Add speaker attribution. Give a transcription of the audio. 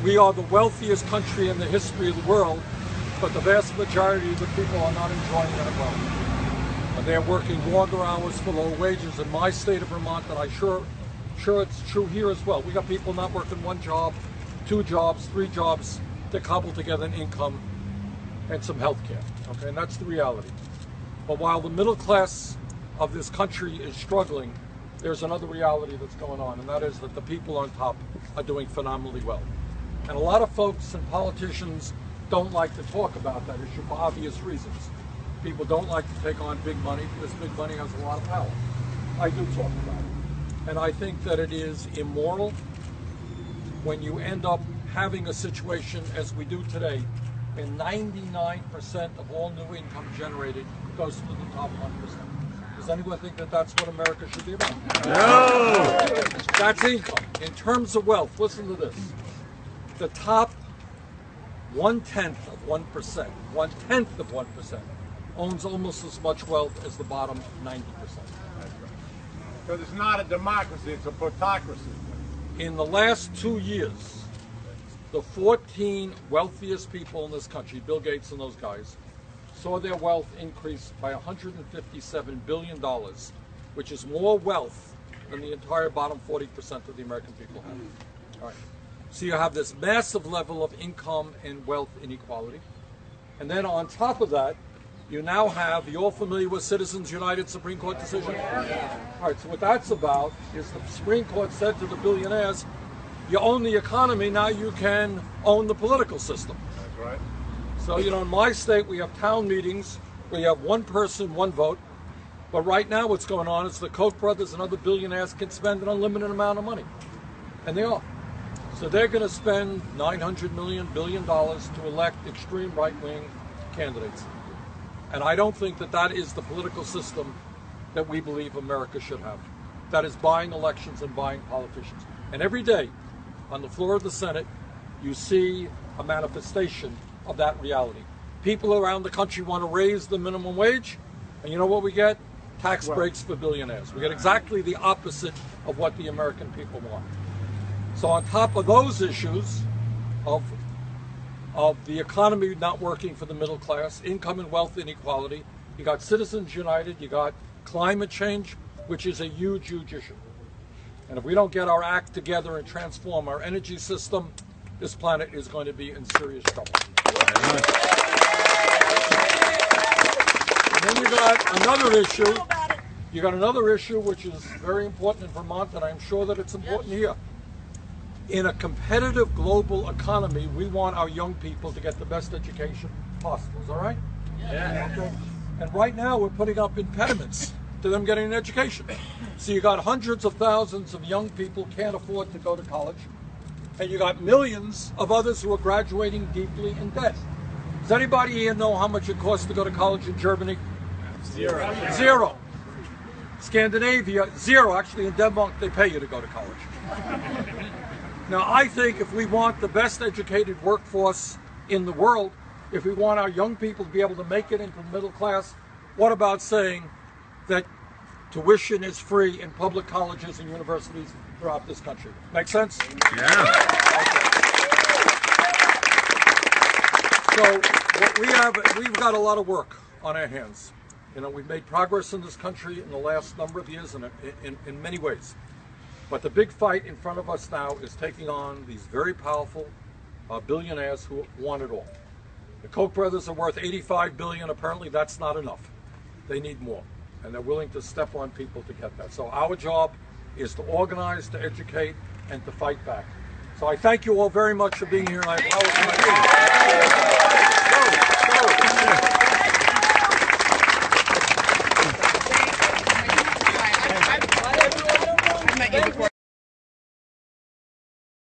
Speaker 1: We are the wealthiest country in the history of the world, but the vast majority of the people are not enjoying that wealth. And they're working longer hours for low wages in my state of Vermont, and I'm sure it's true here as well. We got people not working one job, two jobs, three jobs to cobble together an income and some health care. Okay, and that's the reality. But while the middle class of this country is struggling, there's another reality that's going on, and that is that the people on top are doing phenomenally well. And a lot of folks and politicians don't like to talk about that issue for obvious reasons. People don't like to take on big money because big money has a lot of power. I do talk about it. And I think that it is immoral when you end up having a situation as we do today, and 99% of all new income generated goes to the top 1%. Does anyone think that that's what America should be about? No! That's income. In terms of wealth, listen to this. The top 1/10 of 1%, 1/10 of 1%, owns almost as much wealth as the bottom 90%.
Speaker 2: Because it's not a democracy, it's a plutocracy.
Speaker 1: In the last 2 years, the 14 wealthiest people in this country, Bill Gates and those guys, saw their wealth increase by $157 billion, which is more wealth than the entire bottom 40% of the American people have. All right. So you have this massive level of income and wealth inequality. And then on top of that, you now have, you all familiar with Citizens United Supreme Court decision? All right, so what that's about is the Supreme Court said to the billionaires, you own the economy, now you can own the political system.
Speaker 2: That's right.
Speaker 1: So, you know, in my state, we have town meetings where you have one person, one vote. But right now what's going on is the Koch brothers and other billionaires can spend an unlimited amount of money. And they are. So they're going to spend $900 billion to elect extreme right-wing candidates. And I don't think that that is the political system that we believe America should have. That is buying elections and buying politicians. And every day on the floor of the Senate, you see a manifestation of that reality. People around the country want to raise the minimum wage, and you know what we get? Tax breaks for billionaires. We get exactly the opposite of what the American people want. So on top of those issues of the economy not working for the middle class, income and wealth inequality, you got Citizens United, you got climate change, which is a huge, huge issue. And if we don't get our act together and transform our energy system, this planet is going to be in serious trouble. And then you got another issue. You got another issue which is very important in Vermont, and I'm sure that it's important here. In a competitive global economy, we want our young people to get the best education possible. Is that right? Yeah. Okay. And right now we're putting up impediments to them getting an education. So you got hundreds of thousands of young people can't afford to go to college, and you got millions of others who are graduating deeply in debt. Does anybody here know how much it costs to go to college in Germany? Zero. Zero. Scandinavia, zero. Actually, in Denmark, they pay you to go to college. Now, I think if we want the best educated workforce in the world, if we want our young people to be able to make it into the middle class, what about saying that tuition is free in public colleges and universities throughout this country? Make sense?
Speaker 3: Yeah.
Speaker 1: Okay. So what we've got a lot of work on our hands. You know, we've made progress in this country in the last number of years in many ways. But the big fight in front of us now is taking on these very powerful billionaires who want it all. The Koch brothers are worth $85 billion. Apparently that's not enough. They need more. And they're willing to step on people to get that. So our job is to organize, to educate, and to fight back. So I thank you all very much for being here, and I apologize.